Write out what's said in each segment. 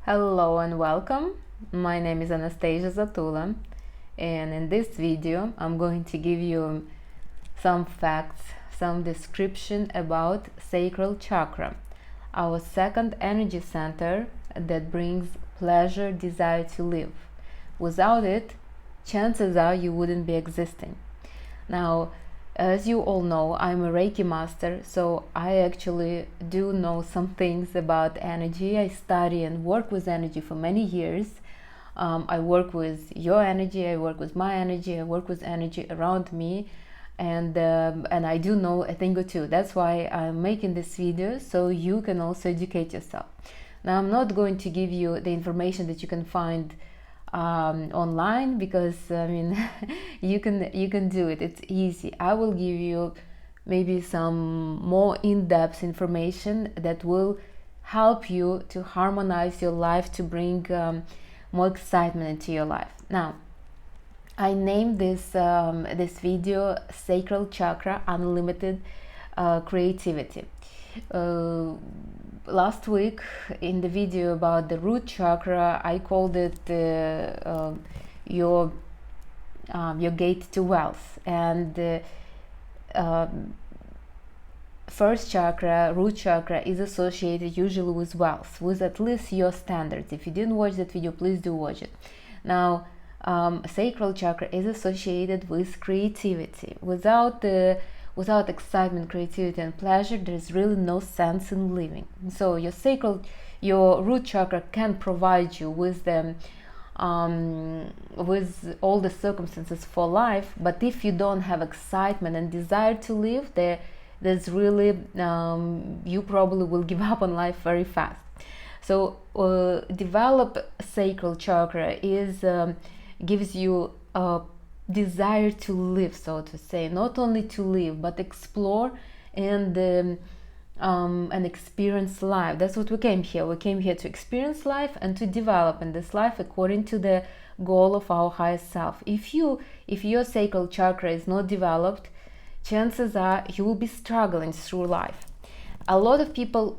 Hello and welcome. My name is Anastasia Zatula, and in this video I'm going to give you some facts, some description about Sacral Chakra, our second energy center that brings pleasure, desire to live. Without it, chances are you wouldn't be existing. Now, as you all know, I'm a Reiki master, so I actually do know some things about energy. I study and work with energy for many years. I work with your energy, I work with my energy, I work with energy around me, and I do know a thing or two. That's why I'm making this video, so you can also educate yourself. Now, I'm not going to give you the information that you can find online, because I mean you can do it. It's easy. I will give you maybe some more in-depth information that will help you to harmonize your life, to bring more excitement into your life. Now, I named this video Sacral Chakra Unlimited Creativity. Last week in the video about the root chakra, I called it your gate to wealth, and first chakra, root chakra, is associated usually with wealth, with at least your standards. If you didn't watch that video, please do watch it. Now, sacral chakra is associated with creativity. Without excitement, creativity, and pleasure, there's really no sense in living. So your root chakra can provide you with with all the circumstances for life, but if you don't have excitement and desire to live, there's really you probably will give up on life very fast. So develop sacral chakra gives you a desire to live, so to say, not only to live but explore and experience life. That's what we came here. We came here to experience life and to develop in this life according to the goal of our highest self. If your sacral chakra is not developed, chances are you will be struggling through life. A lot of people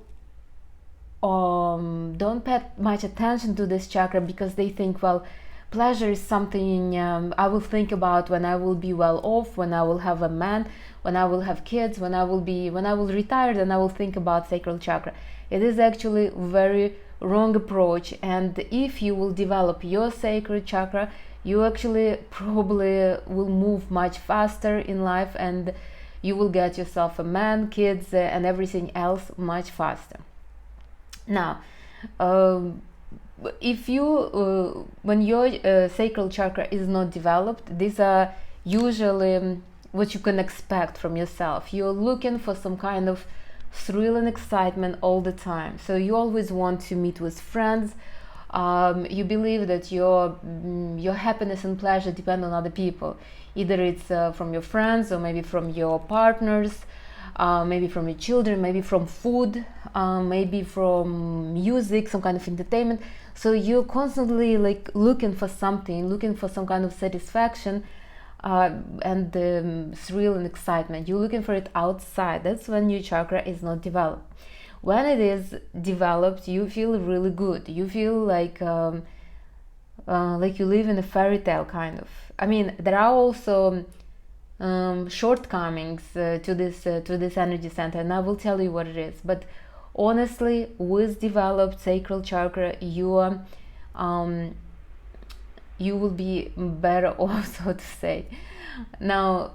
don't pay much attention to this chakra because they think, well, pleasure is something I will think about when I will be well off, when I will have a man, when I will have kids, when I will retire, then I will think about sacral chakra. It is actually a very wrong approach, and if you will develop your sacral chakra, you actually probably will move much faster in life, and you will get yourself a man, kids, and everything else much faster. Now, if you when your sacral chakra is not developed, these are usually what you can expect from yourself. You're looking for some kind of thrill and excitement all the time, so you always want to meet with friends. You believe that your happiness and pleasure depend on other people. Either it's from your friends, or maybe from your partners, maybe from your children, maybe from food, maybe from music, some kind of entertainment. So you're constantly like looking for something, looking for some kind of satisfaction and thrill and excitement. You're looking for it outside. That's when your chakra is not developed. When it is developed, you feel really good. You feel like you live in a fairy tale, kind of. I mean, there are also shortcomings to this energy center, and I will tell you what it is. But honestly, with developed sacral chakra, you will be better off, so to say. Now,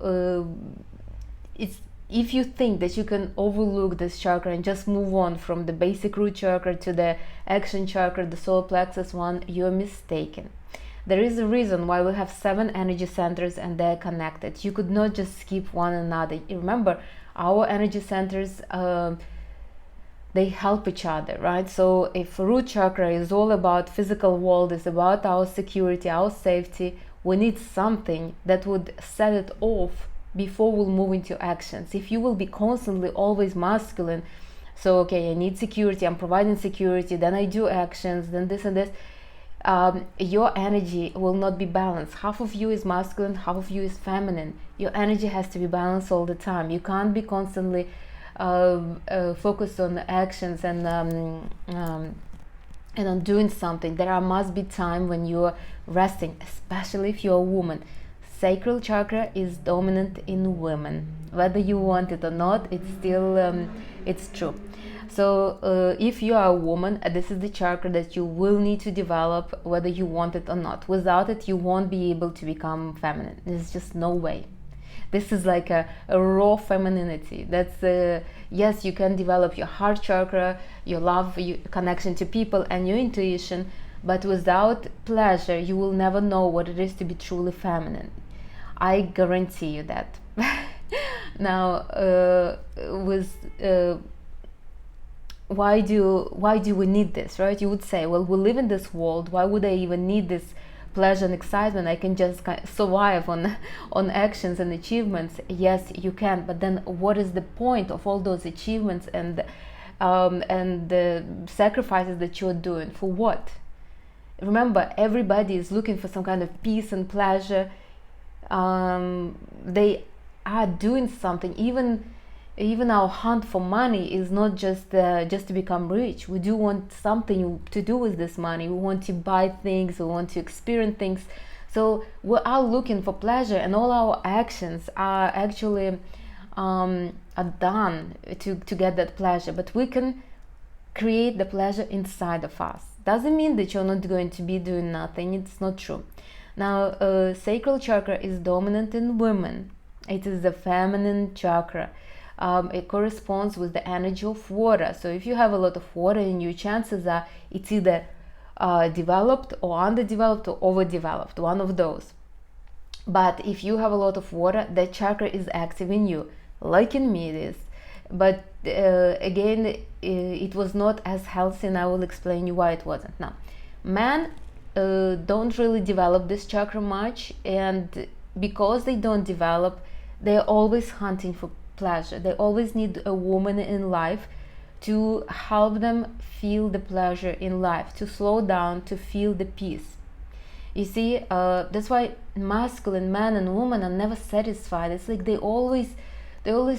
if you think that you can overlook this chakra and just move on from the basic root chakra to the action chakra, the solar plexus one, you're mistaken. There is a reason why we have 7 energy centers and they're connected. You could not just skip one another. Remember, our energy centers, they help each other, right? So if root chakra is all about physical world, is about our security, our safety, we need something that would set it off before we'll move into actions. If you will be constantly always masculine, so okay, I need security, I'm providing security, then I do actions, then this and this, your energy will not be balanced. Half of you is masculine, half of you is feminine. Your energy has to be balanced all the time. You can't be constantly focused on actions and and on doing something. There must be time when you're resting, especially if you're a woman. Sacral chakra is dominant in women. Whether you want it or not, it's still it's true. So if you are a woman, this is the chakra that you will need to develop, whether you want it or not. Without it, you won't be able to become feminine. There's just no way. This is like a raw femininity. That's yes, you can develop your heart chakra, your love, your connection to people, and your intuition, but without pleasure, you will never know what it is to be truly feminine. I guarantee you that. Now, why do we need this, right? You would say, well, we live in this world. Why would I even need this pleasure and excitement? I can just survive on actions and achievements. Yes, you can, but then what is the point of all those achievements and the sacrifices that you're doing? For what? Remember, everybody is looking for some kind of peace and pleasure. They are doing something. Even our hunt for money is not just to become rich. We do want something to do with this money. We want to buy things, we want to experience things. So we are looking for pleasure, and all our actions are actually are done to get that pleasure. But we can create the pleasure inside of us. Doesn't mean that you're not going to be doing nothing. It's not true. Now, sacral chakra is dominant in women. It is the feminine chakra. It corresponds with the energy of water. So if you have a lot of water in you, chances are it's either developed or underdeveloped or overdeveloped, one of those. But if you have a lot of water, that chakra is active in you, like in me it is. But again, it was not as healthy, and I will explain you why it wasn't. Now, men don't really develop this chakra much, and because they don't develop, they're always hunting for pleasure. They always need a woman in life to help them feel the pleasure in life, to slow down, to feel the peace. You see, that's why masculine men and women are never satisfied. It's like they always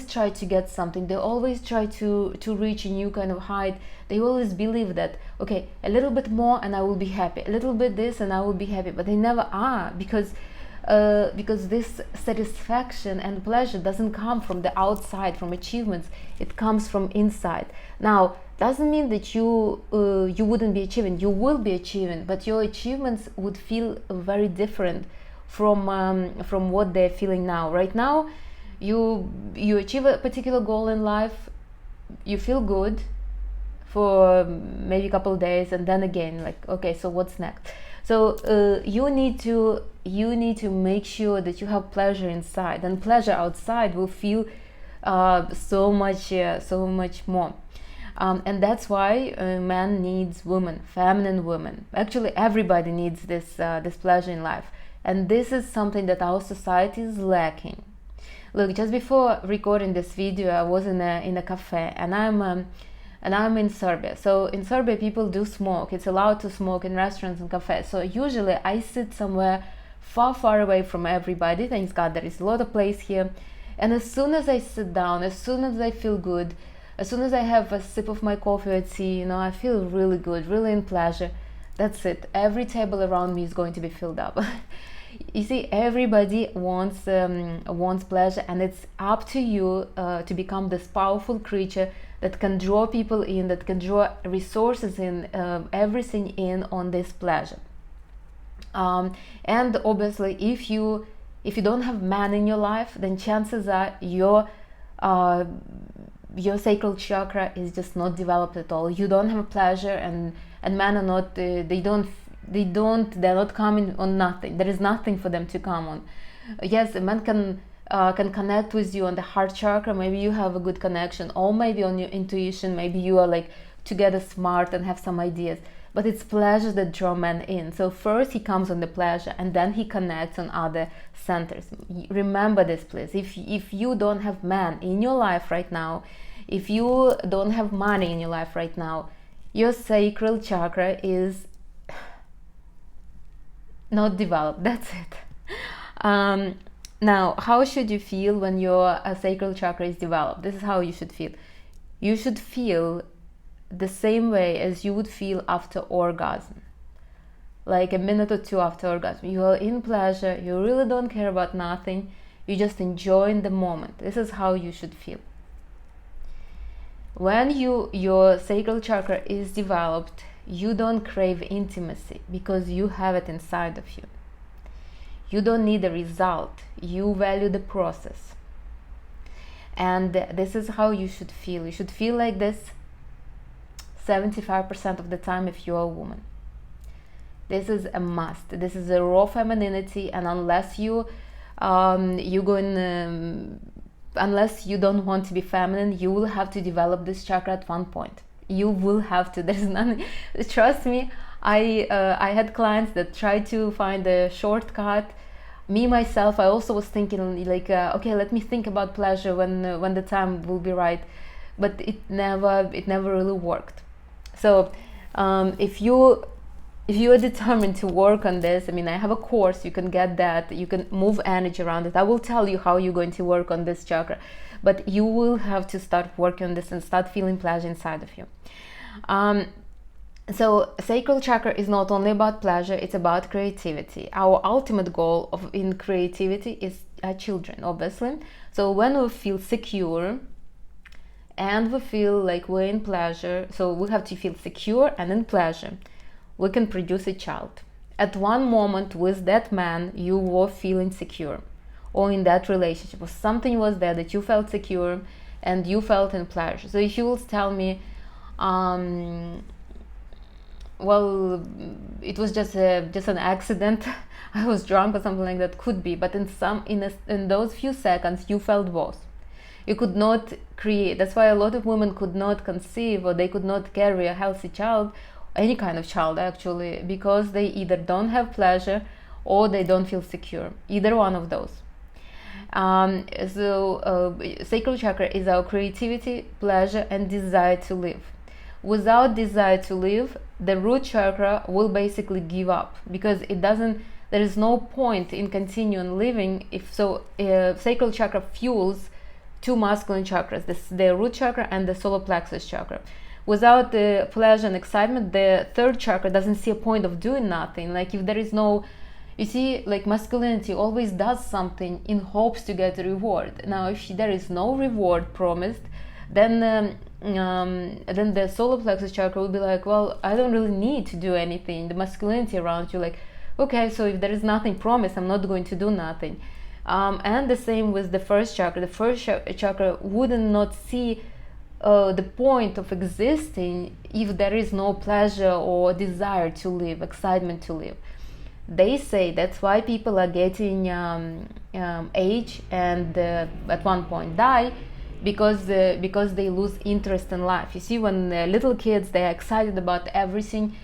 try to get something. They always try to reach a new kind of height. They always believe that, okay, a little bit more and I will be happy, a little bit this and I will be happy, but they never are, because this satisfaction and pleasure doesn't come from the outside, from achievements. It comes from inside. Now, doesn't mean that you wouldn't be achieving. You will be achieving, but your achievements would feel very different from what they're feeling now. Right now, you achieve a particular goal in life, you feel good for maybe a couple of days, and then again, like, okay, so what's next? So you need to make sure that you have pleasure inside, and pleasure outside will feel so much more. And that's why man needs women, feminine women. Actually, everybody needs this pleasure in life, and this is something that our society is lacking. Look, just before recording this video, I was in a cafe, and I'm in Serbia. So in Serbia, people do smoke. It's allowed to smoke in restaurants and cafes. So usually I sit somewhere far away from everybody. Thanks God, there is a lot of place here. And as soon as I sit down, as soon as I feel good, as soon as I have a sip of my coffee or tea, I feel really good, really in pleasure. That's it. Every table around me is going to be filled up. You see, everybody wants pleasure, and it's up to you to become this powerful creature that can draw people in, that can draw resources in, everything in on this pleasure. And obviously, if you don't have man in your life, then chances are your sacral chakra is just not developed at all. You don't have pleasure, and men are not. They're not coming on nothing. There is nothing for them to come on. Yes, a man can connect with you on the heart chakra. Maybe you have a good connection, or maybe on your intuition. Maybe you are like together smart and have some ideas. But it's pleasure that draw men in. So first he comes on the pleasure, and then he connects on other centers. Remember this, please. If you don't have man in your life right now, if you don't have money in your life right now, your sacral chakra is not developed. That's it. Now, how should you feel when your sacral chakra is developed? This is how you should feel. You should feel the same way as you would feel after orgasm. Like a minute or two after orgasm, you are in pleasure, you really don't care about nothing, you just enjoy in the moment. This is how you should feel. When your sacral chakra is developed, you don't crave intimacy because you have it inside of you. You don't need a result, you value the process. And this is how you should feel. You should feel like this 75% of the time if you're a woman. This is a must. This is a raw femininity, and unless unless you don't want to be feminine, you will have to develop this chakra at one point. You will have to. There's nothing. Trust me. I had clients that tried to find a shortcut. Me myself, I also was thinking like, okay, let me think about pleasure when the time will be right, but it never really worked. So if you are determined to work on this, I mean, I have a course, you can get that, you can move energy around it. I will tell you how you're going to work on this chakra, but you will have to start working on this and start feeling pleasure inside of you. So sacral chakra is not only about pleasure, it's about creativity. Our ultimate goal in creativity is our children, obviously. So when we feel secure and we feel like we're in pleasure, so we have to feel secure and in pleasure, we can produce a child. At one moment with that man, you were feeling secure, or in that relationship, or something was there that you felt secure and you felt in pleasure. So if you will tell me, well, it was just an accident, I was drunk or something like that, could be, but in those few seconds you felt both. You could not create. That's why a lot of women could not conceive, or they could not carry a healthy child, any kind of child actually, because they either don't have pleasure or they don't feel secure, either one of those. Sacral chakra is our creativity, pleasure, and desire to live. Without desire to live, the root chakra will basically give up, because there is no point in continuing living. Sacral chakra fuels two masculine chakras, the root chakra and the solar plexus chakra. Without the pleasure and excitement, the third chakra doesn't see a point of doing nothing. Like if there is no, you see, like masculinity always does something in hopes to get a reward. Now, if there is no reward promised, then the solar plexus chakra will be like, well, I don't really need to do anything. The masculinity around you, like, okay, so if there is nothing promised, I'm not going to do nothing. And the same with the first chakra. The first chakra wouldn't not see the point of existing if there is no pleasure or desire to live, excitement to live. They say that's why people are getting age and at one point die, because they lose interest in life. You see, when little kids, they are excited about everything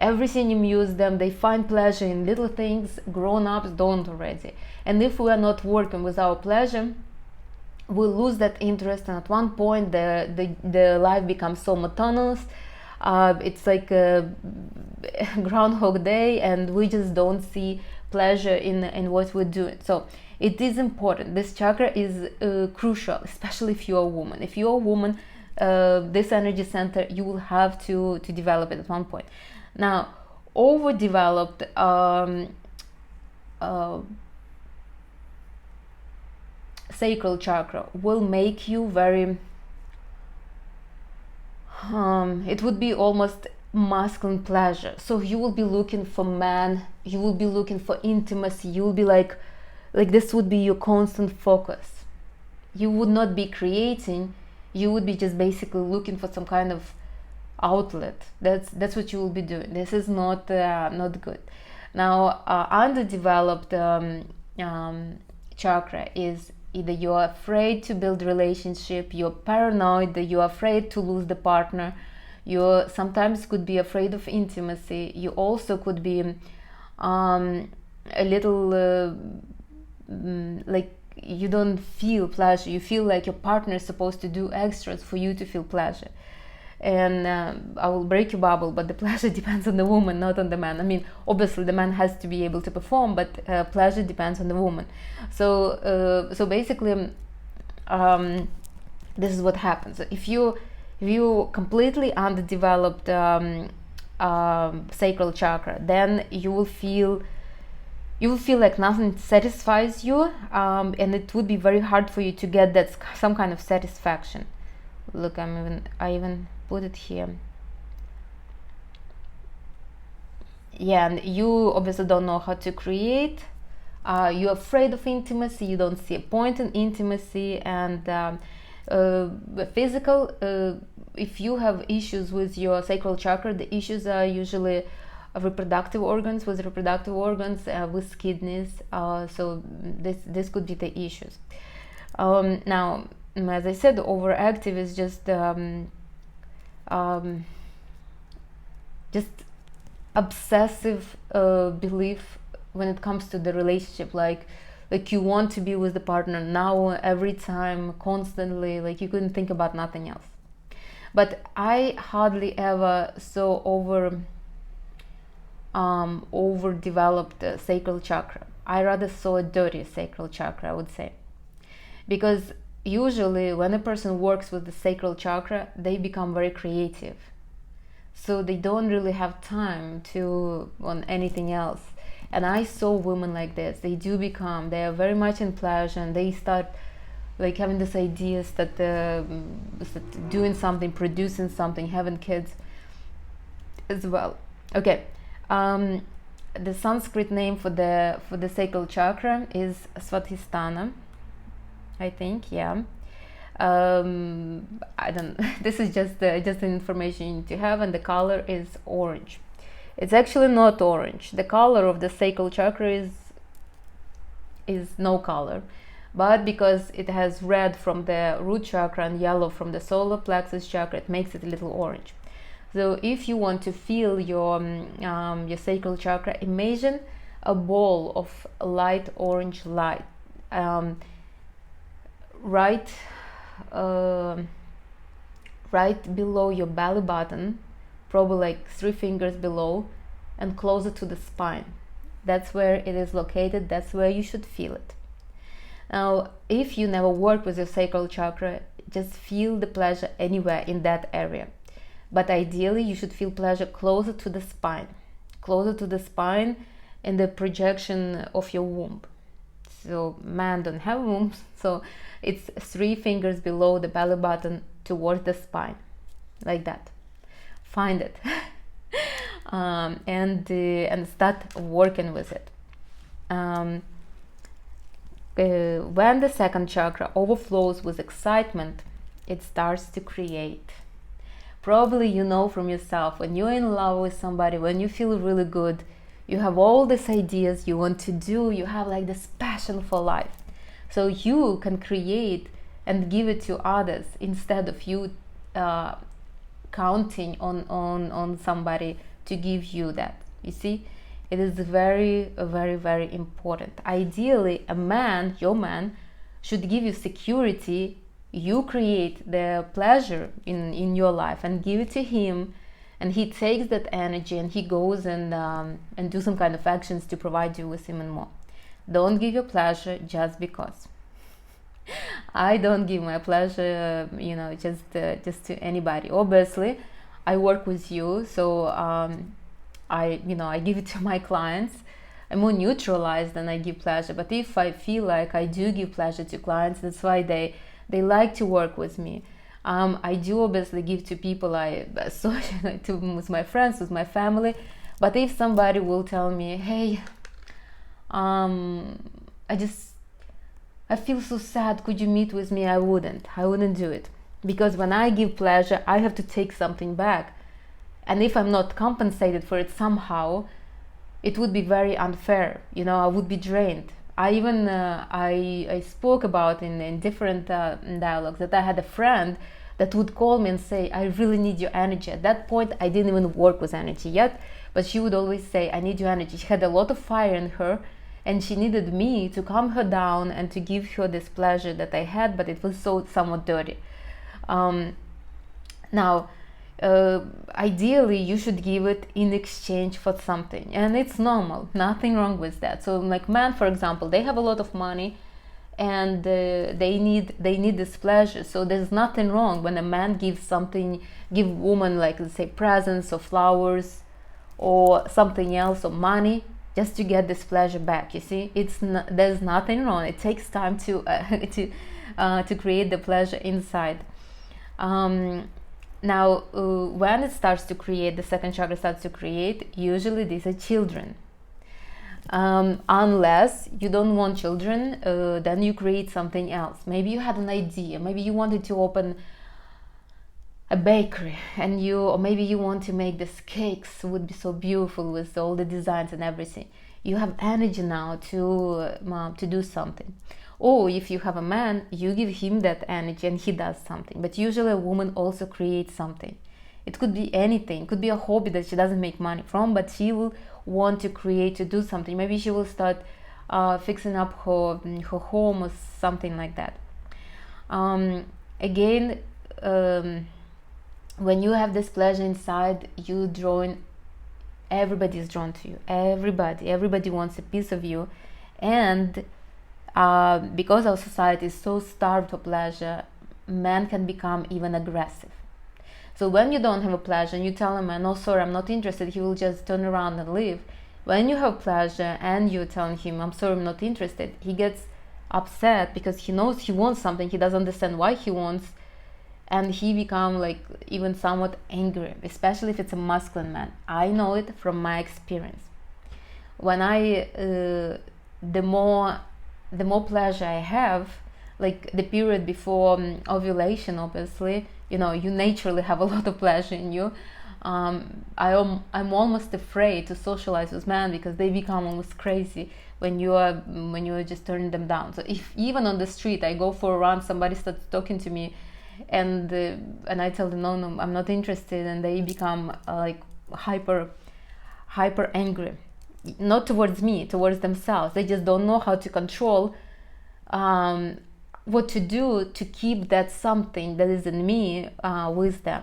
amuse them, they find pleasure in little things. Grown-ups don't already. And if we are not working with our pleasure, we'll lose that interest, and at one point the life becomes so monotonous. It's like a Groundhog Day, and we just don't see pleasure in what we're doing. So it is important. This chakra is crucial, especially if you're a woman. If you're a woman, this energy center, you will have to develop it at one point. Now, overdeveloped sacral chakra will make you very it would be almost masculine pleasure. So you will be looking for man, you will be looking for intimacy, you will be like this would be your constant focus. You would not be creating, you would be just basically looking for some kind of outlet. That's what you will be doing. This is not good. Now, underdeveloped chakra is either you're afraid to build relationship, you're paranoid, that you're afraid to lose the partner, you sometimes could be afraid of intimacy, you also could be a little like you don't feel pleasure, you feel like your partner is supposed to do extras for you to feel pleasure. And I will break your bubble, but the pleasure depends on the woman, not on the man. I mean, obviously the man has to be able to perform, but pleasure depends on the woman. So basically, this is what happens. If If you completely underdeveloped sacral chakra, then you will feel like nothing satisfies you, and it would be very hard for you to get that some kind of satisfaction. Look, I even put it here. Yeah, and you obviously don't know how to create. You're afraid of intimacy. You don't see a point in intimacy, and physical. If you have issues with your sacral chakra, the issues are usually reproductive organs, with kidneys. So this could be the issues. Now, as I said, overactive is just obsessive belief when it comes to the relationship, like you want to be with the partner now, every time, constantly, like you couldn't think about nothing else. But I hardly ever saw overdeveloped sacral chakra. I rather saw a dirty sacral chakra, I would say, because usually when a person works with the sacral chakra, they become very creative, so they don't really have time on anything else. And I saw women like this. They are very much in pleasure, and they start like having these ideas that doing something, producing something, having kids as well. Okay, the Sanskrit name for the sacral chakra is Swadhisthana, I think. Yeah. I don't. This is just the information you need to have, and the color is orange. It's actually not orange. The color of the sacral chakra is no color, but because it has red from the root chakra and yellow from the solar plexus chakra, it makes it a little orange. So if you want to feel your sacral chakra, imagine a ball of light orange light right below your belly button, probably like 3 fingers below, and closer to the spine. That's where it is located. That's where you should feel it. Now, if you never work with your sacral chakra, just feel the pleasure anywhere in that area. But ideally, you should feel pleasure closer to the spine in the projection of your womb. So men don't have wombs, so it's 3 fingers below the belly button towards the spine, like that. Find it and start working with it. When the second chakra overflows with excitement, it starts to create. Probably you know from yourself, when you're in love with somebody, when you feel really good, you have all these ideas you want to do, you have like this passion for life. So you can create and give it to others instead of you counting on somebody to give you that. You see, it is very, very, very important. Ideally, your man should give you security. You create the pleasure in your life and give it to him, and he takes that energy and he goes and do some kind of actions to provide you with even more. Don't give your pleasure just because. I don't give my pleasure, just to anybody. Obviously, I work with you, so I give it to my clients. I'm more neutralized than I give pleasure. But if I feel like I do give pleasure to clients, that's why they like to work with me. I do obviously give to people I associate with my friends, with my family. But if somebody will tell me, hey, I feel so sad, could you meet with me? I wouldn't do it. Because when I give pleasure, I have to take something back. And if I'm not compensated for it somehow, it would be very unfair. I would be drained. I spoke about in different dialogues that I had a friend that would call me and say, I really need your energy. At that point, I didn't even work with energy yet, but she would always say, I need your energy. She had a lot of fire in her, and she needed me to calm her down and to give her this pleasure that I had, but it was somewhat dirty. Now, ideally, you should give it in exchange for something, and it's normal, nothing wrong with that. So like men, for example, they have a lot of money, and they need this pleasure. So there's nothing wrong when a man give woman, like, let's say, presents or flowers or something else, or money, just to get this pleasure back. You see, there's nothing wrong. It takes time to to create the pleasure inside. Now, when it starts to create, the second chakra starts to create, usually these are children. Unless you don't want children, then you create something else. Maybe you had an idea, maybe you wanted to open a bakery, or maybe you want to make these cakes, would be so beautiful with all the designs and everything. You have energy now to do something. Or if you have a man, you give him that energy and he does something. But usually a woman also creates something. It could be anything. It could be a hobby that she doesn't make money from, but she will want to create, to do something. Maybe she will start fixing up her home or something like that. Again, when you have this pleasure inside, everybody is drawn to you. Everybody wants a piece of you. And because our society is so starved for pleasure, men can become even aggressive. So when you don't have a pleasure and you tell a man, "No, sorry, I'm not interested," he will just turn around and leave. When you have pleasure and you're telling him, "I'm sorry, I'm not interested," he gets upset because he knows he wants something. He doesn't understand why he wants, and he becomes like even somewhat angry, especially if it's a masculine man. I know it from my experience. When the more pleasure I have, like the period before ovulation, obviously, you naturally have a lot of pleasure in you. I'm almost afraid to socialize with men because they become almost crazy when you are just turning them down. So if even on the street I go for a run, somebody starts talking to me, and I tell them, no, I'm not interested, and they become like hyper angry. Not towards me, towards themselves. They just don't know how to control what to do to keep that something that is in me with them.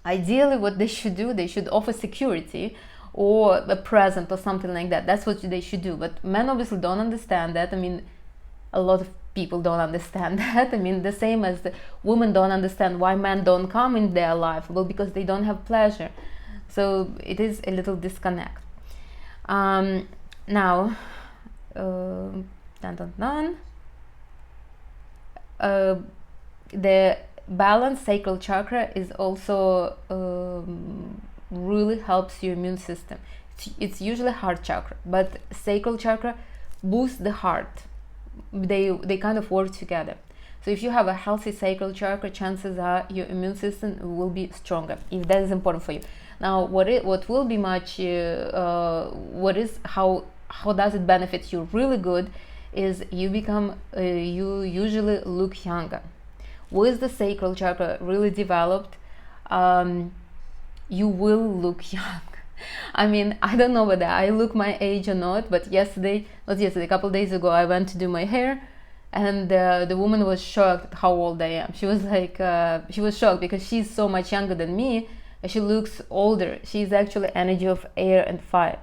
Ideally, what they should do, they should offer security or a present or something like that. That's what they should do. But men obviously don't understand that. I mean, a lot of people don't understand that. I mean, the same as the women don't understand why men don't come in their life. Well, because they don't have pleasure. So it is a little disconnect. Now, the balanced sacral chakra is also really helps your immune system. It's usually heart chakra, but sacral chakra boosts the heart. They kind of work together. So if you have a healthy sacral chakra, chances are your immune system will be stronger, if that is important for you. Now, what will be much how does it benefit you really good is you usually look younger. With the sacral chakra really developed, you will look young. I mean, I don't know whether I look my age or not, but a couple days ago, I went to do my hair, and the woman was shocked how old I am. She was like, she was shocked because she's so much younger than me. She looks older. She's actually energy of air and fire.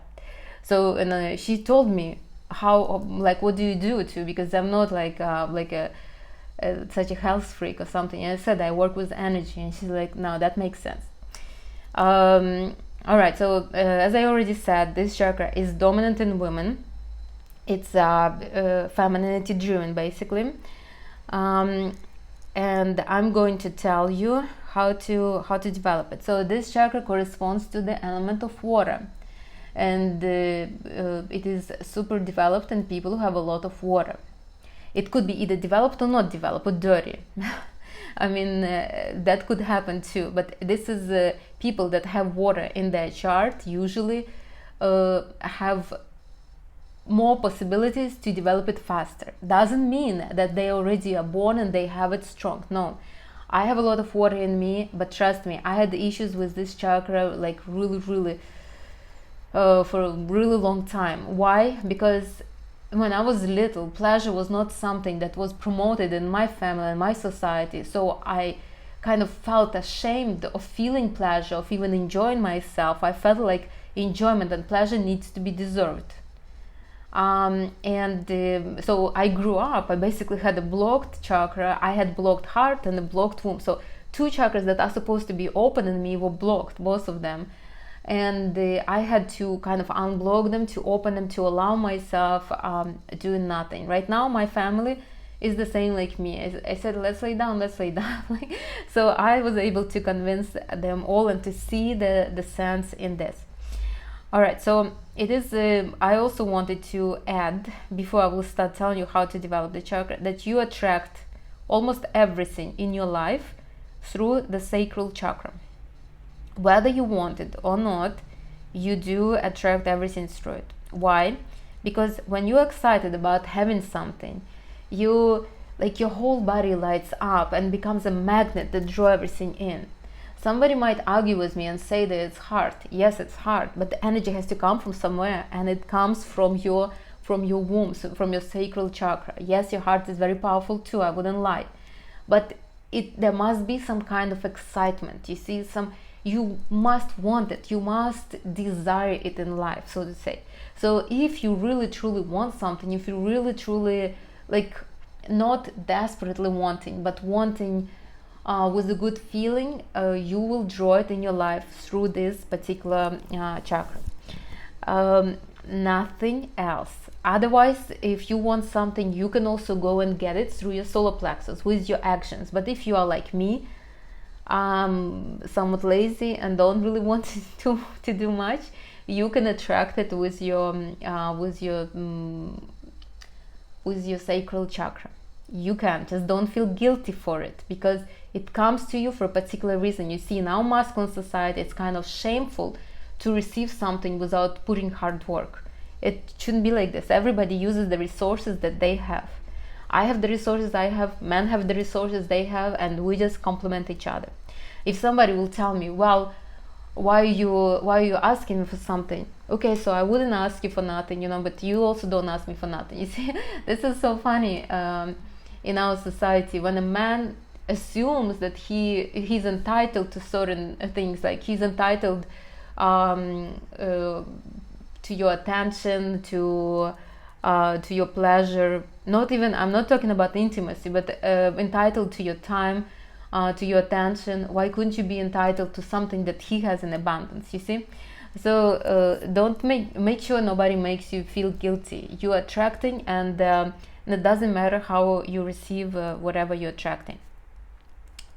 So, and she told me what do you do to, because I'm not such a health freak or something. And I said I work with energy, and she's like, no, that makes sense. All right, so as I already said, this chakra is dominant in women. It's femininity driven, basically, and I'm going to tell you how to develop it. So this chakra corresponds to the element of water, and it is super developed in people who have a lot of water. It could be either developed or not developed or dirty. I mean, that could happen too, but this is people that have water in their chart usually have more possibilities to develop it faster. Doesn't mean that they already are born and they have it strong. No, I have a lot of water in me, but trust me, I had issues with this chakra like really for a really long time. Why? Because when I was little, pleasure was not something that was promoted in my family and my society. So I kind of felt ashamed of feeling pleasure, of even enjoying myself. I felt like enjoyment and pleasure needs to be deserved. So I grew up, I basically had a blocked chakra. I had blocked heart and a blocked womb. So two chakras that are supposed to be open in me were blocked, both of them. And I had to kind of unblock them, to open them, to allow myself doing nothing. Right now my family is the same like me. I said, let's lay down, let's lay down. So I was able to convince them all and to see the sense in this. All right, so it is, I also wanted to add, before I will start telling you how to develop the chakra, that you attract almost everything in your life through the sacral chakra. Whether you want it or not, you do attract everything through it. Why? Because when you're excited about having something, you, like, your whole body lights up and becomes a magnet that draws everything in. Somebody might argue with me and say that it's hard. Yes, it's hard, but the energy has to come from somewhere, and it comes from your womb, so from your sacral chakra. Yes, your heart is very powerful too, I wouldn't lie, but there must be some kind of excitement. You see, you must want it, you must desire it in life, so to say. So if you really truly want something, if you really truly, like, not desperately wanting, but wanting with a good feeling, you will draw it in your life through this particular chakra. Nothing else. Otherwise, if you want something, you can also go and get it through your solar plexus with your actions. But if you are like me, somewhat lazy and don't really want to do much, you can attract it with your sacral chakra. You can, just don't feel guilty for it, because it comes to you for a particular reason. You see, in our masculine society, it's kind of shameful to receive something without putting hard work. It shouldn't be like this. Everybody uses the resources that they have. I have the resources I have, men have the resources they have, and we just complement each other. If somebody will tell me, well, why are you asking me for something? Okay, so I wouldn't ask you for nothing, but you also don't ask me for nothing. You see, this is so funny. In our society, when a man assumes that he's entitled to certain things, like he's entitled to your attention, to your pleasure, I'm not talking about intimacy, but entitled to your time, to your attention. Why couldn't you be entitled to something that he has in abundance? You see, so don't make sure nobody makes you feel guilty. You're attracting, and it doesn't matter how you receive whatever you're attracting.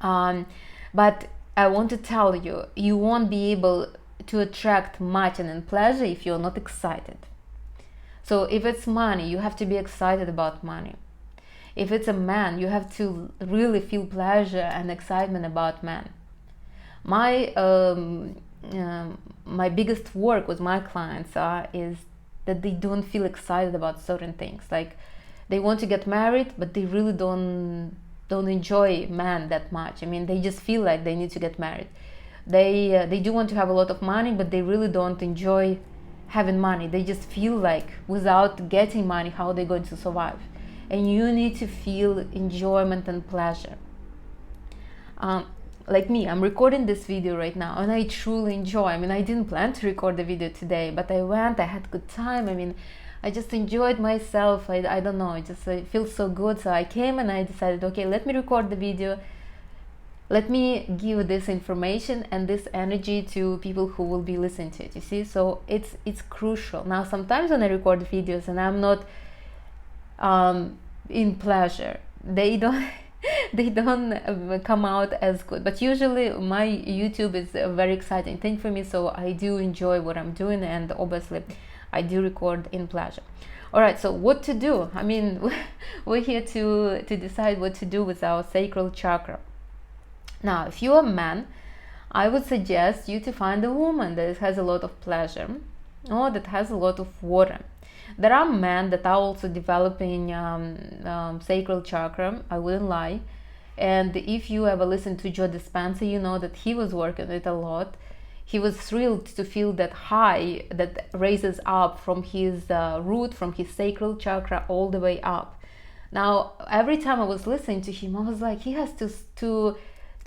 But I want to tell you, you won't be able to attract much and in pleasure if you're not excited. So if it's money, you have to be excited about money. If it's a man, you have to really feel pleasure and excitement about men. My biggest work with my clients is that they don't feel excited about certain things. Like, they want to get married, but they really don't enjoy men that much. I mean, they just feel like they need to get married. They do want to have a lot of money, but they really don't enjoy having money. They just feel like without getting money, how are they going to survive? And you need to feel enjoyment and pleasure. Like me, I'm recording this video right now, and I truly enjoy. I mean, I didn't plan to record the video today, but I went, I had good time. I mean, I just enjoyed myself. I don't know, it feels so good. So I came and I decided, okay, let me record the video. Let me give this information and this energy to people who will be listening to it, you see? So it's crucial. Now, sometimes when I record videos and I'm not in pleasure, they don't come out as good. But usually my YouTube is a very exciting thing for me, so I do enjoy what I'm doing, and obviously I do record in pleasure. All right, so what to do? I mean, we're here to decide what to do with our sacral chakra. Now, if you're a man, I would suggest you to find a woman that has a lot of pleasure or that has a lot of water. There are men that are also developing sacral chakra, I wouldn't lie. And if you ever listen to Joe Dispenza, you know that he was working it a lot. He was thrilled to feel that high that raises up from his root, from his sacral chakra, all the way up. Now, every time I was listening to him, I was like, he has to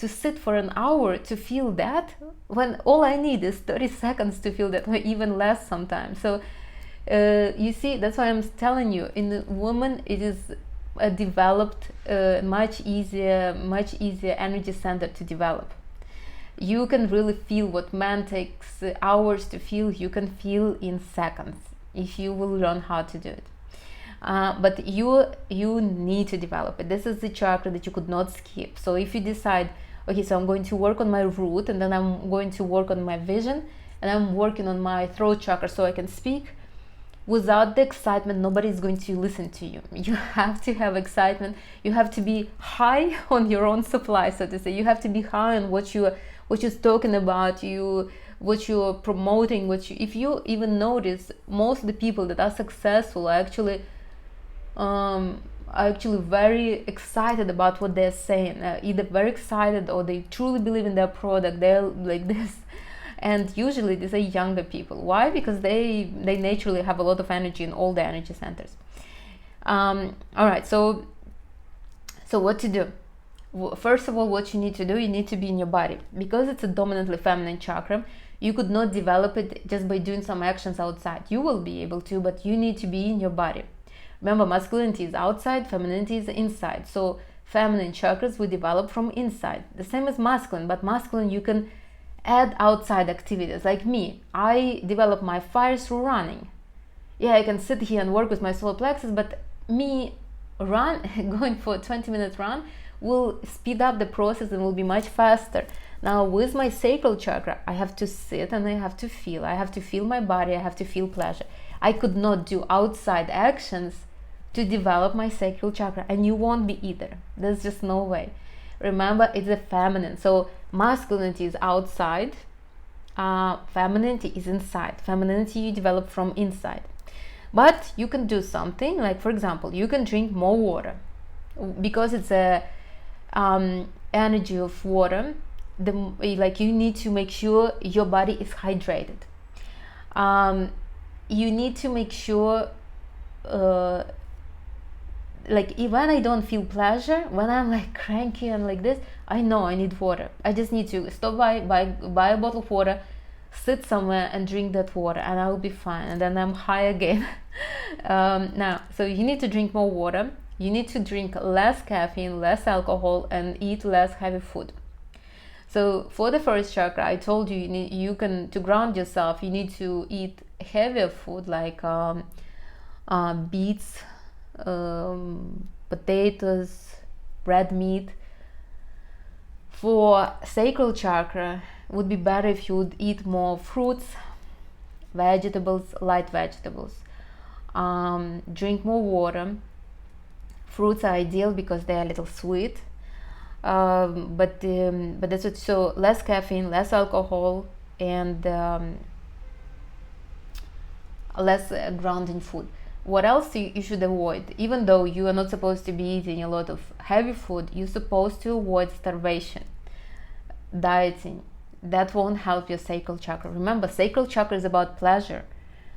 sit for an hour to feel that, when all I need is 30 seconds to feel that, or even less sometimes. So You see, that's why I'm telling you, in the woman it is a developed, much easier energy center to develop. You can really feel what man takes hours to feel, you can feel in seconds if you will learn how to do it. But you need to develop it. This is the chakra that you could not skip. So if you decide, okay, so I'm going to work on my root, and then I'm going to work on my vision, and I'm working on my throat chakra so I can speak, without the excitement, nobody is going to listen to you. You have to have excitement. You have to be high on your own supply, so to say. You have to be high on what you're talking about, what you're promoting. If you even notice, most of the people that are successful are actually very excited about what they're saying. Either very excited or they truly believe in their product. They're like this. And usually these are younger people. Why? Because they naturally have a lot of energy in all the energy centers. All right, so what to do? First of all, what you need to do, you need to be in your body. Because it's a dominantly feminine chakra, you could not develop it just by doing some actions outside. You will be able to, but you need to be in your body. Remember, masculinity is outside, femininity is inside. So feminine chakras we develop from inside. The same as masculine, but masculine you can add outside activities. Like me, I develop my fire through running. Yeah, I can sit here and work with my solar plexus, but me going for a 20-minute run will speed up the process and will be much faster. Now with my sacral chakra, I have to sit and I have to feel. I have to feel my body, I have to feel pleasure. I could not do outside actions to develop my sacral chakra, and you won't be either. There's just no way. Remember, it's a feminine. So masculinity is outside, femininity is inside. Femininity you develop from inside. But you can do something, like for example, you can drink more water. Because it's a energy of water, you need to make sure your body is hydrated. You need to make sure when I don't feel pleasure, when I'm like cranky and like this, I know I need water. I just need to stop buy a bottle of water, sit somewhere and drink that water, and I will be fine, and then I'm high again. Now, so you need to drink more water. You need to drink less caffeine, less alcohol, and eat less heavy food. So for the first chakra, I told you to ground yourself, you need to eat heavier food like beets, potatoes, red meat. For sacral chakra, it would be better if you would eat more fruits, vegetables, light vegetables. Drink more water. Fruits are ideal because they are a little sweet. But that's it. So less caffeine, less alcohol, and less grounding food. What else you should avoid? Even though you are not supposed to be eating a lot of heavy food, you're supposed to avoid starvation. Dieting, that won't help your sacral chakra. Remember, sacral chakra is about pleasure.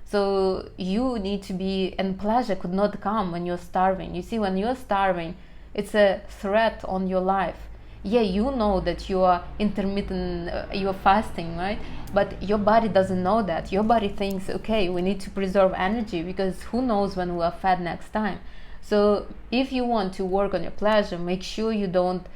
So you need to be, and pleasure could not come when you're starving. You see, when you're starving, it's a threat on your life. Yeah, you know that you are intermittent, you're fasting, right? But your body doesn't know that. Your body thinks, okay, we need to preserve energy because who knows when we are fed next time. So if you want to work on your pleasure, make sure you don't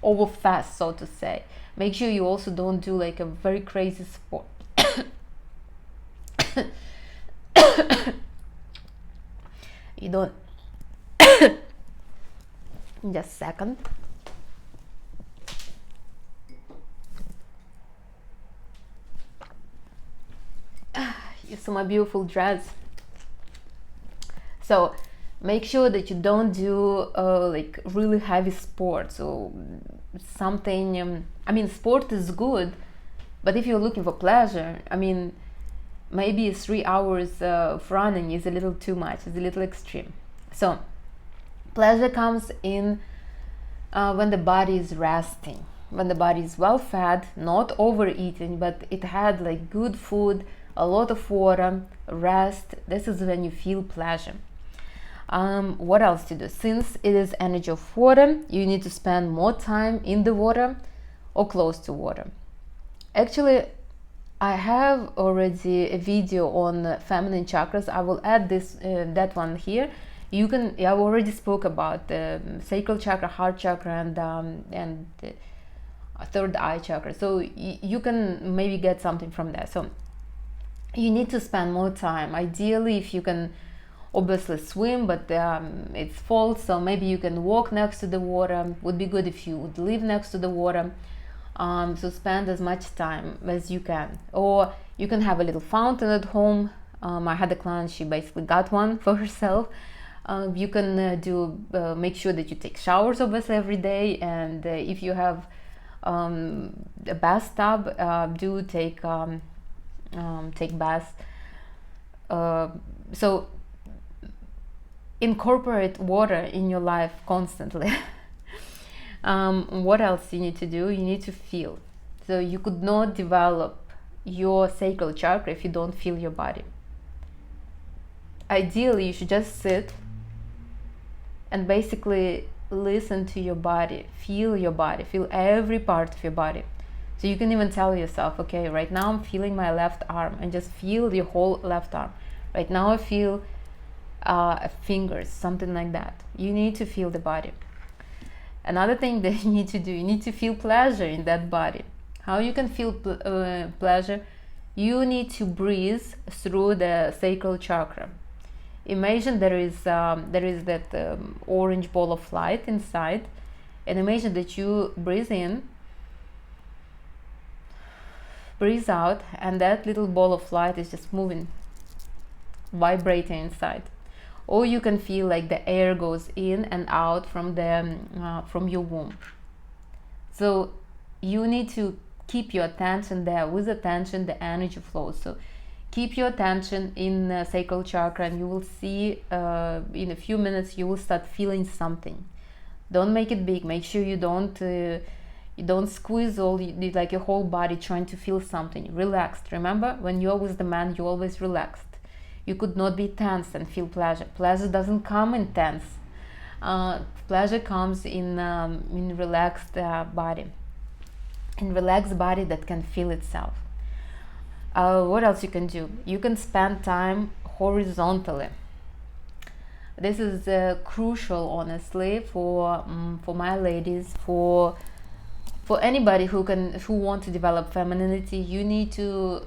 overfast, so to say. Make sure you also don't do like a very crazy sport. You don't just a second. You saw my beautiful dress. So make sure that you don't do like really heavy sports or something. Sport is good, but if you're looking for pleasure, maybe 3 hours of running is a little too much, it's a little extreme. So pleasure comes in when the body is resting, when the body is well fed, not overeating, but it had like good food, a lot of water, rest. This is when you feel pleasure. What else to do? Since it is energy of water, you need to spend more time in the water or close to water. Actually, I have already a video on feminine chakras. I will add this that one here. You can. I already spoke about the sacral chakra, heart chakra, and third eye chakra. So you can maybe get something from that. So you need to spend more time. Ideally, if you can, obviously swim, but it's fall, so maybe you can walk next to the water. Would be good if you would live next to the water. So spend as much time as you can, or you can have a little fountain at home. I had a client, she basically got one for herself. You can make sure that you take showers obviously every day, and if you have a bathtub, do take baths. So incorporate water in your life constantly. What else you need to do? You need to feel. So you could not develop your sacral chakra if you don't feel your body. Ideally, you should just sit and basically listen to your body, feel every part of your body. So you can even tell yourself, okay, right now I'm feeling my left arm, and just feel the whole left arm. Right now I feel fingers, something like that. You need to feel the body. Another thing that you need to do, you need to feel pleasure in that body. How you can feel pleasure? You need to breathe through the sacral chakra. Imagine there is that orange ball of light inside, and imagine that you breathe in, breathe out, and that little ball of light is just moving, vibrating inside. Or you can feel like the air goes in and out from your womb. So you need to keep your attention there. With attention, the energy flows. So keep your attention in the sacral chakra, and you will see in a few minutes you will start feeling something. Don't make it big. Make sure you don't squeeze like your whole body trying to feel something. Relaxed. Remember, when you're with the man, you're always relaxed. You could not be tense and feel pleasure. Pleasure doesn't come in tense. Pleasure comes in relaxed body. In relaxed body that can feel itself. What else you can do? You can spend time horizontally. This is crucial, honestly, for my ladies, for anybody who want to develop femininity. You need to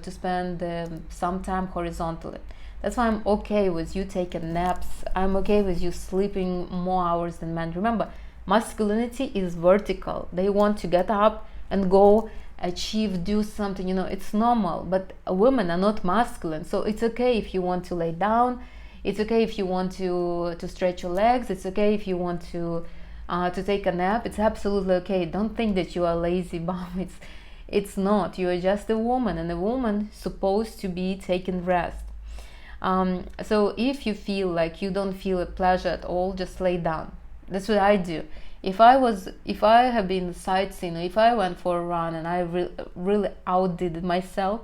spend some time horizontally. That's why I'm okay with you taking naps. I'm okay with you sleeping more hours than men. Remember, masculinity is vertical. They want to get up and go achieve, do something, it's normal. But women are not masculine, so it's okay if you want to lay down. It's okay if you want to stretch your legs. It's okay if you want to take a nap. It's absolutely okay. Don't think that you are lazy bum. It's not. You are just a woman, and a woman supposed to be taking rest. So if you feel like you don't feel a pleasure at all, just lay down. That's what I do. If I have been sightseeing, or if I went for a run and I really outdid it myself,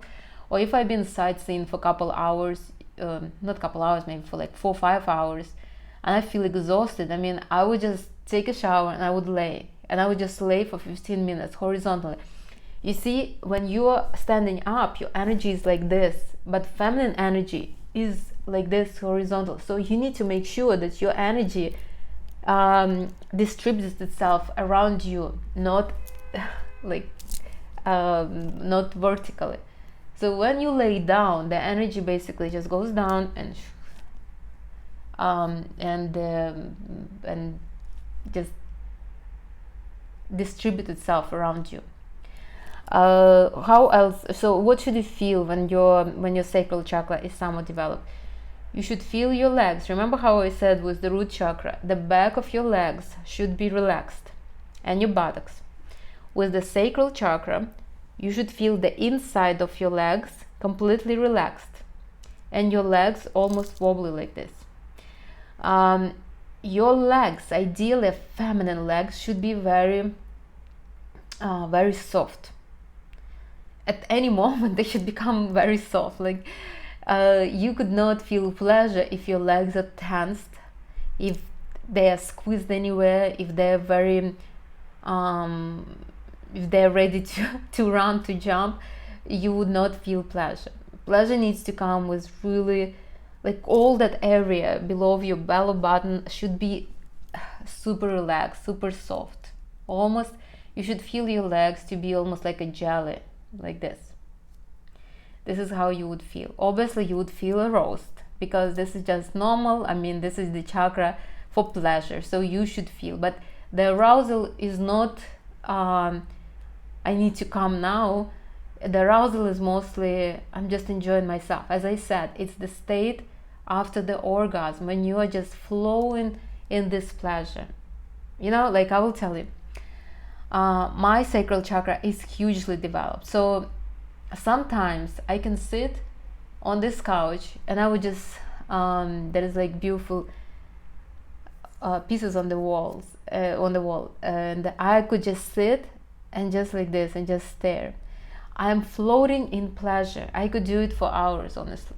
or if I've been sightseeing for a couple hours, not couple hours, maybe for like 4 or 5 hours, and I feel exhausted, I would just take a shower and I would lay. And I would just lay for 15 minutes horizontally. You see, when you are standing up, your energy is like this, but feminine energy is like this, horizontal. So you need to make sure that your energy distributes itself around you, not not vertically. So when you lay down, the energy basically just goes down and just distribute itself around you. How else? So what should you feel when your sacral chakra is somewhat developed? You should feel your legs. Remember how I said with the root chakra, the back of your legs should be relaxed, and your buttocks. With the sacral chakra, you should feel the inside of your legs completely relaxed, and your legs almost wobbly like this. Your legs, ideally feminine legs, should be very very soft. At any moment they should become very soft. You could not feel pleasure if your legs are tensed, if they are squeezed anywhere, if they are very if they're ready to run, to jump, you would not feel pleasure. Pleasure needs to come with really, like, all that area below your belly button should be super relaxed, super soft. Almost, you should feel your legs to be almost like a jelly, like this. This is how you would feel. Obviously, you would feel aroused because this is just normal. I mean, this is the chakra for pleasure, so you should feel. But the arousal is not, I need to come now. The arousal is mostly, I'm just enjoying myself. As I said, it's the state after the orgasm when you are just flowing in this pleasure. You know, like, I will tell you, my sacral chakra is hugely developed. So sometimes I can sit on this couch and I would just, there is like beautiful pieces on the wall, and I could just sit and just like this and just stare. I'm floating in pleasure. I could do it for hours, honestly.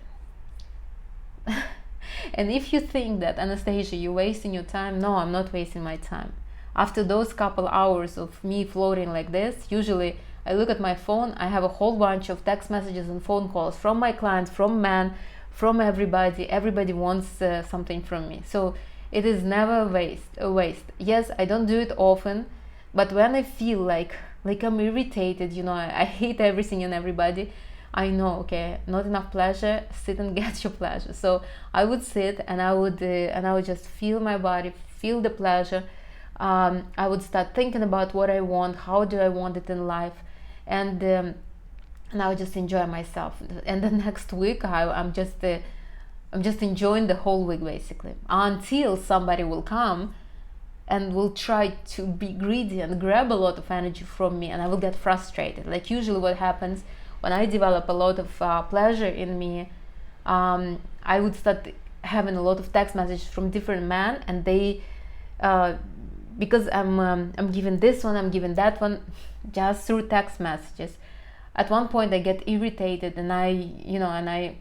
And if you think that, Anastasia, you're wasting your time, no, I'm not wasting my time. After those couple hours of me floating like this, usually I look at my phone, I have a whole bunch of text messages and phone calls from my clients, from men, from everybody. Everybody wants something from me. So it is never a waste. Yes, I don't do it often, but when I feel like I'm irritated, you know, I hate everything and everybody, I know, okay, not enough pleasure, sit and get your pleasure. So I would sit and I would just feel my body, feel the pleasure. I would start thinking about what I want, how do I want it in life, and I would just enjoy myself. And the next week, I'm just enjoying the whole week, basically, until somebody will come and will try to be greedy and grab a lot of energy from me, and I will get frustrated. Like, usually what happens when I develop a lot of pleasure in me, I would start having a lot of text messages from different men, and they because I'm giving this one, I'm giving that one, just through text messages. At one point I get irritated and I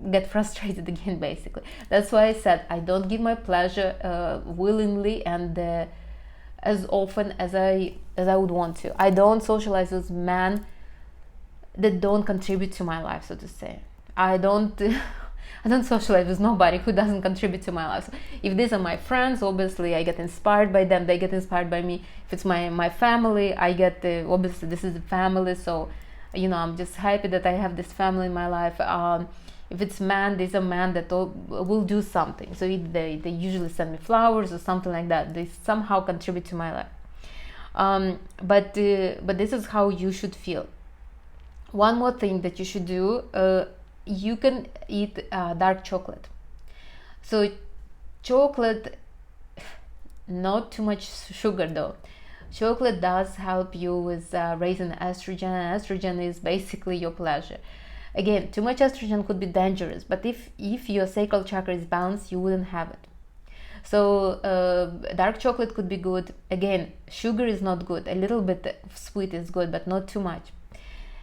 get frustrated again, basically. That's why I said I don't give my pleasure willingly and as often as I would want to. I don't socialize with men that don't contribute to my life, so to say. I don't socialize with nobody who doesn't contribute to my life. So if these are my friends, obviously I get inspired by them, they get inspired by me. If it's my family, I get obviously this is a family, so I'm just happy that I have this family in my life. If it's men, these are men that will do something, so they usually send me flowers or something like that. They somehow contribute to my life. But this is how you should feel. One more thing that you should do, you can eat dark chocolate. So chocolate, not too much sugar though. Chocolate does help you with raising estrogen, and estrogen is basically your pleasure. Again, too much estrogen could be dangerous, but if your sacral chakra is balanced, you wouldn't have it. So dark chocolate could be good. Again, sugar is not good. A little bit sweet is good, but not too much.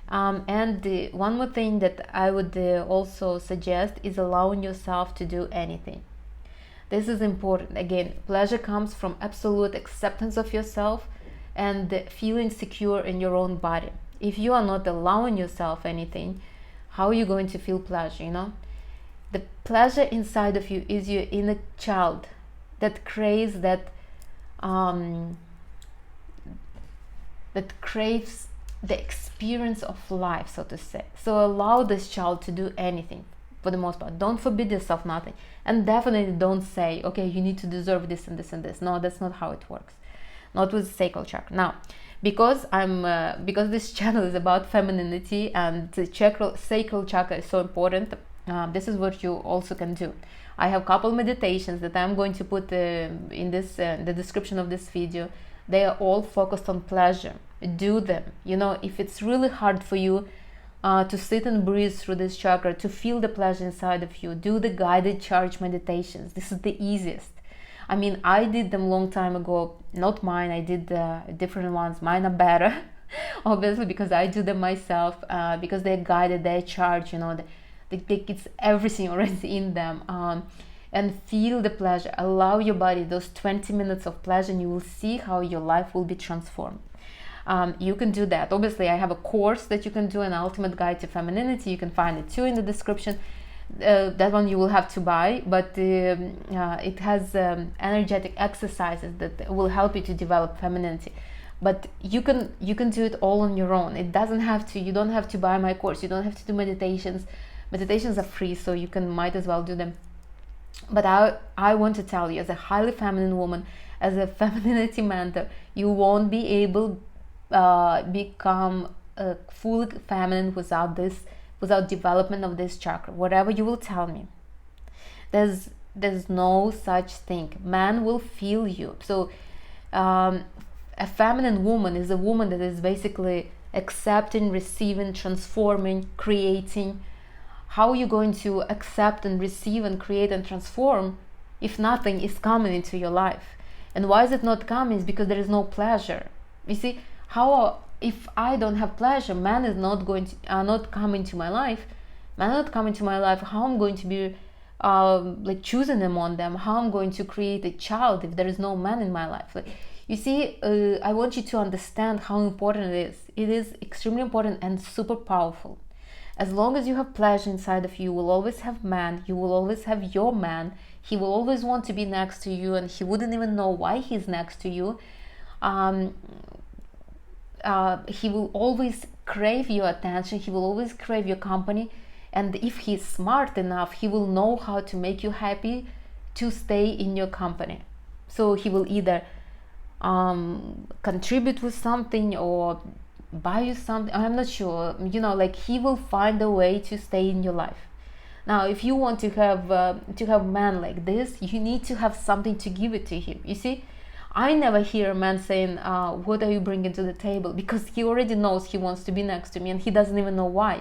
And one more thing that I would also suggest is allowing yourself to do anything. This is important. Again, pleasure comes from absolute acceptance of yourself and feeling secure in your own body. If you are not allowing yourself anything, how are you going to feel pleasure? The pleasure inside of you is your inner child that craves that craves the experience of life, so to say. So allow this child to do anything for the most part. Don't forbid yourself nothing, and definitely don't say, okay, you need to deserve this and this and this. No, that's not how it works. Not with sacral chakra. Now, because this channel is about femininity and the sacral chakra is so important, this is what you also can do. I have a couple meditations that I'm going to put in the description of this video. They are all focused on pleasure. Do them. If it's really hard for you to sit and breathe through this chakra, to feel the pleasure inside of you, do the guided charge meditations. This is the easiest. I mean, I did them long time ago. Not mine. I did different ones. Mine are better, obviously, because I do them myself. Because they're guided, they're charged. It's everything already in them. And feel the pleasure. Allow your body those 20 minutes of pleasure, and you will see how your life will be transformed. you can do that. Obviously, I have a course that you can do, an ultimate guide to femininity. You can find it too in the description. That one you will have to buy, but it has energetic exercises that will help you to develop femininity. But you can do it all on your own. It doesn't have to, you don't have to buy my course, you don't have to do meditations. Meditations are free, so you might as well do them. But I want to tell you, as a highly feminine woman, as a femininity mentor, you won't be able become fully feminine without development of this chakra. Whatever you will tell me, there's no such thing. Man will feel you. So a feminine woman is a woman that is basically accepting, receiving, transforming, creating. How are you going to accept and receive and create and transform if nothing is coming into your life? And why is it not coming? Is because there is no pleasure. You see, if I don't have pleasure, man is not coming to my life. Man not coming to my life. How I'm going to be like choosing among them? How I'm going to create a child if there is no man in my life? Like, you see, I want you to understand how important it is. It is extremely important and super powerful. As long as you have pleasure inside of you, you will always have man. You will always have your man. He will always want to be next to you, and he wouldn't even know why he's next to you. He will always crave your attention. He will always crave your company. And if he's smart enough, he will know how to make you happy to stay in your company. So he will either contribute with something or buy you something. I'm not sure, like he will find a way to stay in your life. Now, if you want to have a man like this, you need to have something to give it to him. You see, I never hear a man saying, what are you bringing to the table? Because he already knows he wants to be next to me, and he doesn't even know why.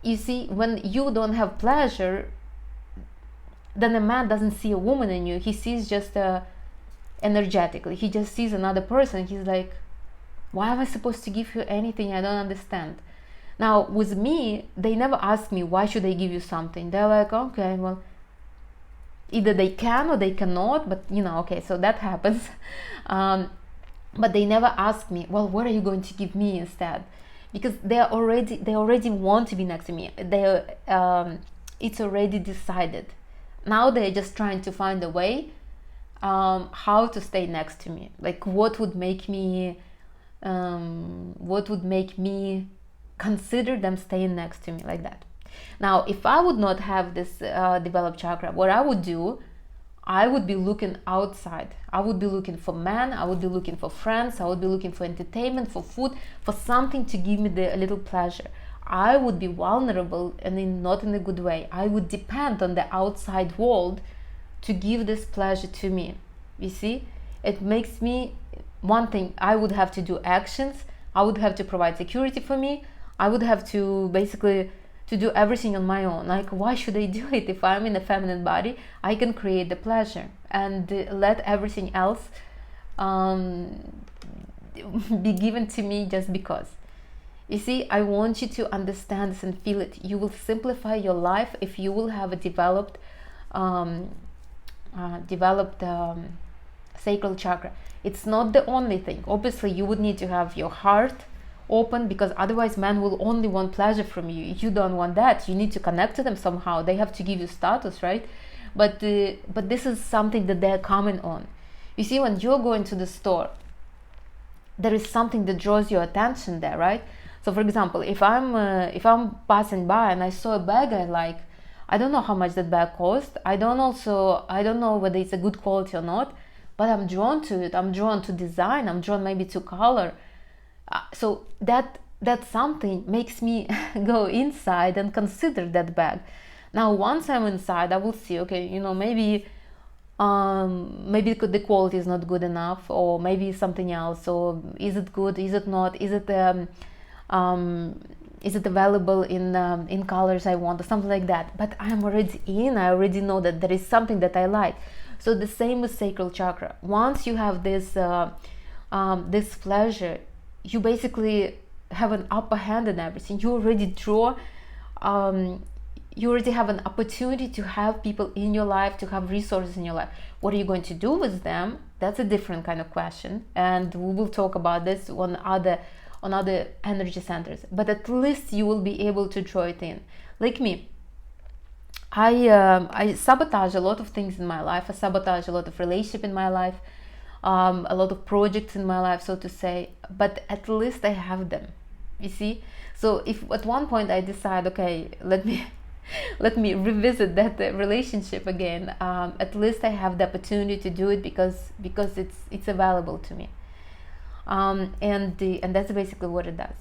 You see, when you don't have pleasure, then a man doesn't see a woman in you. He sees just energetically. He just sees another person. He's like, why am I supposed to give you anything? I don't understand. Now, with me, they never ask me, why should I give you something? They're like, okay, well, either they can or they cannot, but okay, so that happens. But they never ask me, well, what are you going to give me instead? Because they already want to be next to me. It's already decided. Now they're just trying to find a way how to stay next to me. Like, what would make me consider them staying next to me like that. Now, if I would not have this developed chakra, what I would do, I would be looking outside. I would be looking for men, I would be looking for friends, I would be looking for entertainment, for food, for something to give me a little pleasure. I would be vulnerable, and not in a good way. I would depend on the outside world to give this pleasure to me. You see, it makes me, one thing, I would have to do actions, I would have to provide security for me, I would have to basically to do everything on my own. Like, why should I do it? If I'm in a feminine body, I can create the pleasure and let everything else be given to me just because. You see, I want you to understand this and feel it. You will simplify your life if you will have a developed sacral chakra. It's not the only thing. Obviously, you would need to have your heart open, because otherwise man will only want pleasure from you. You don't want that. You need to connect to them somehow. They have to give you status, right? But this is something that they're coming on. You see, when you're going to the store, there is something that draws your attention there, right? So for example, if I'm passing by and I saw a bag I like, I don't know how much that bag cost. I don't know whether it's a good quality or not, but I'm drawn to it. I'm drawn to design. I'm drawn maybe to color. So that something makes me go inside and consider that bag. Now, once I'm inside, I will see, okay, maybe the quality is not good enough, or maybe something else, or is it good, is it not, is it available in colors I want, or something like that. But I'm already in, I already know that there is something that I like. So the same with sacral chakra. Once you have this this pleasure, you basically have an upper hand in everything. You already draw, you already have an opportunity to have people in your life, to have resources in your life. What are you going to do with them? That's a different kind of question, and we will talk about this on other energy centers. But at least you will be able to draw it in. Like me, I sabotage a lot of things in my life. I sabotage a lot of relationship in my life, a lot of projects in my life, so to say. But at least I have them. You see. So if at one point I decide, okay, let me revisit that relationship again, at least I have the opportunity to do it because it's available to me, and that's basically what it does.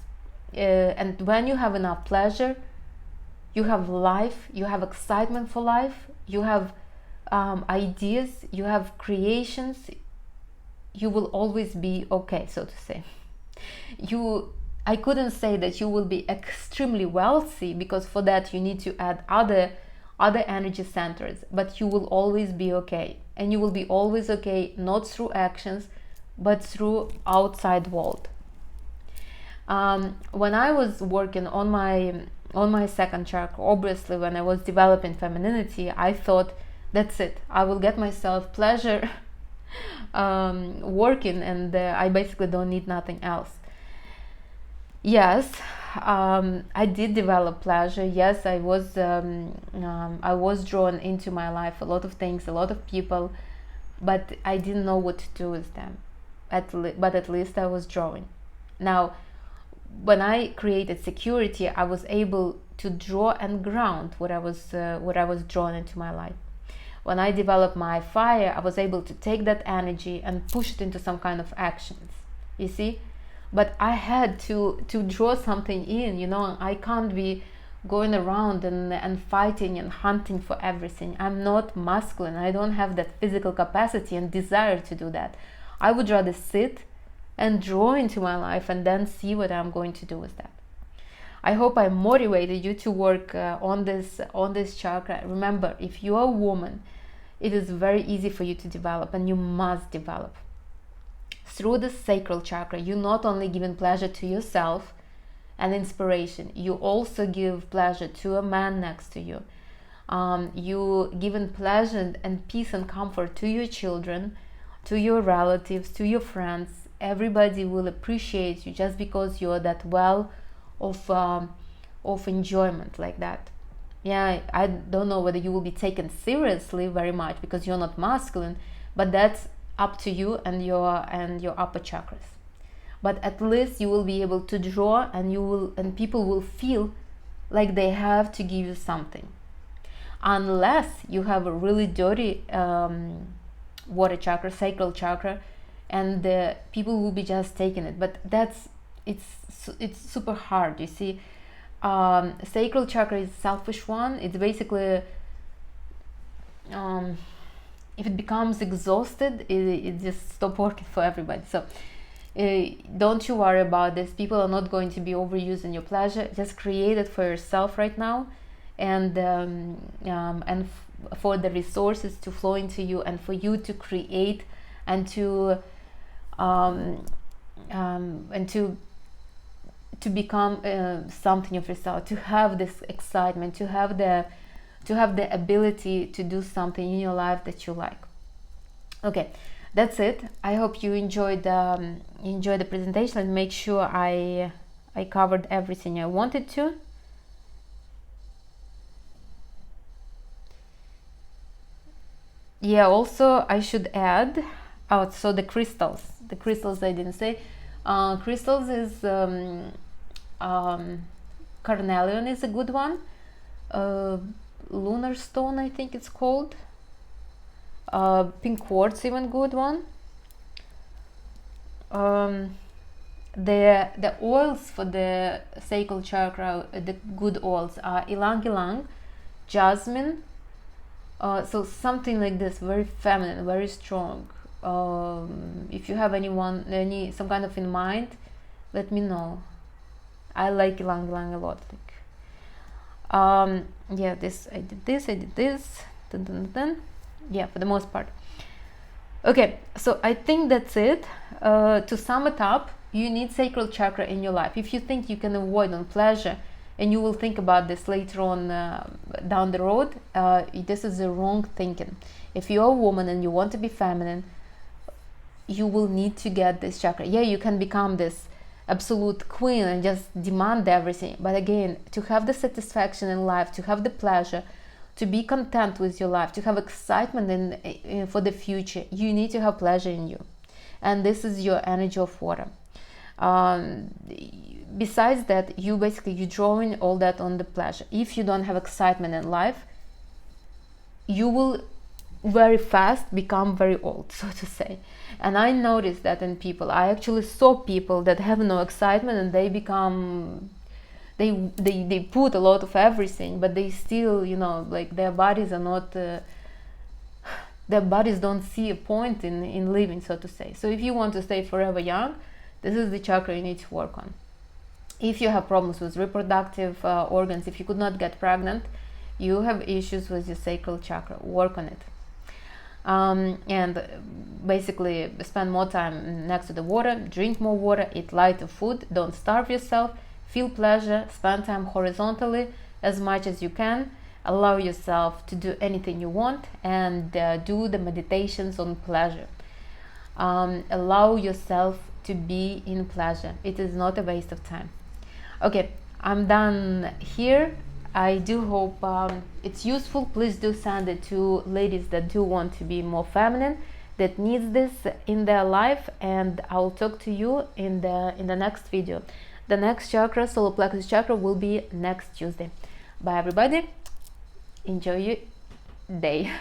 And when you have enough pleasure, you have life, you have excitement for life, you have ideas, you have creations, you will always be okay, so to say. I couldn't say that you will be extremely wealthy, because for that you need to add other energy centers, but you will always be okay. And you will be always okay, not through actions, but through outside world. When I was working on my second chakra, obviously when I was developing femininity, I thought, that's it, I will get myself pleasure working, and I basically don't need nothing else. Yes, I did develop pleasure. Yes, I was drawn into my life a lot of things, a lot of people, but I didn't know what to do with them. But at least I was drawing. Now, when I created security, I was able to draw and ground what I was drawn into my life. When I developed my fire, I was able to take that energy and push it into some kind of actions. You see? But I had to draw something in, you know. I can't be going around and fighting and hunting for everything. I'm not masculine. I don't have that physical capacity and desire to do that. I would rather sit and draw into my life and then see what I'm going to do with that. I hope I motivated you to work on this chakra. Remember, if you are a woman, it is very easy for you to develop, and you must develop. Through the sacral chakra, you not only give pleasure to yourself and inspiration, you also give pleasure to a man next to you. You give pleasure and peace and comfort to your children, to your relatives, to your friends. Everybody will appreciate you just because you're that well of enjoyment like that. Yeah, I don't know whether you will be taken seriously very much because you're not masculine, but that's up to you and your upper chakras. But at least you will be able to draw, and people will feel like they have to give you something, unless you have a really dirty water chakra, sacral chakra, and the people will be just taking it. But it's super hard, you see. Sacral chakra is selfish one. It's basically if it becomes exhausted, it just stops working for everybody. So don't you worry about this. People are not going to be overusing your pleasure. Just create it for yourself right now, and for the resources to flow into you, and for you to create and to become something of yourself, to have this excitement, to have the ability to do something in your life that you like. Okay, that's it. I hope you enjoyed the presentation, and make sure I covered everything I wanted to. Yeah, also I should add, so the crystals I didn't say. Crystals is carnelian is a good one. Lunar stone, I think it's called. Pink quartz, even good one. The oils for the sacral chakra, the good oils are ylang ylang, jasmine. So something like this, very feminine, very strong. If you have some kind of in mind, let me know. I like ylang ylang a lot. Yeah, I did this. Dun, dun, dun. Yeah, for the most part. Okay, so I think that's it. To sum it up, you need sacral chakra in your life. If you think you can avoid on pleasure, and you will think about this later on down the road, this is the wrong thinking. If you're a woman and you want to be feminine, you will need to get this chakra. Yeah, you can become this absolute queen and just demand everything, but again, to have the satisfaction in life, to have the pleasure, to be content with your life, to have excitement for the future, you need to have pleasure in you, and this is your energy of water. Besides that, you're drawing all that on the pleasure. If you don't have excitement in life, you will very fast become very old, so to say. And I noticed that in people. I actually saw people that have no excitement, and they become, they put a lot of everything, but they still, you know, like their bodies are not their bodies don't see a point in living, so to say. So if you want to stay forever young, this is the chakra you need to work on. If you have problems with reproductive organs, if you could not get pregnant, you have issues with your sacral chakra, work on it. And basically spend more time next to the water, drink more water, eat lighter food, don't starve yourself, feel pleasure, spend time horizontally as much as you can, allow yourself to do anything you want, and do the meditations on pleasure. Allow yourself to be in pleasure. It is not a waste of time. Okay, I'm done here. I do hope it's useful. Please do send it to ladies that do want to be more feminine, that needs this in their life, and I'll talk to you in the next video. The next chakra, solar plexus chakra, will be next Tuesday. Bye everybody. Enjoy your day.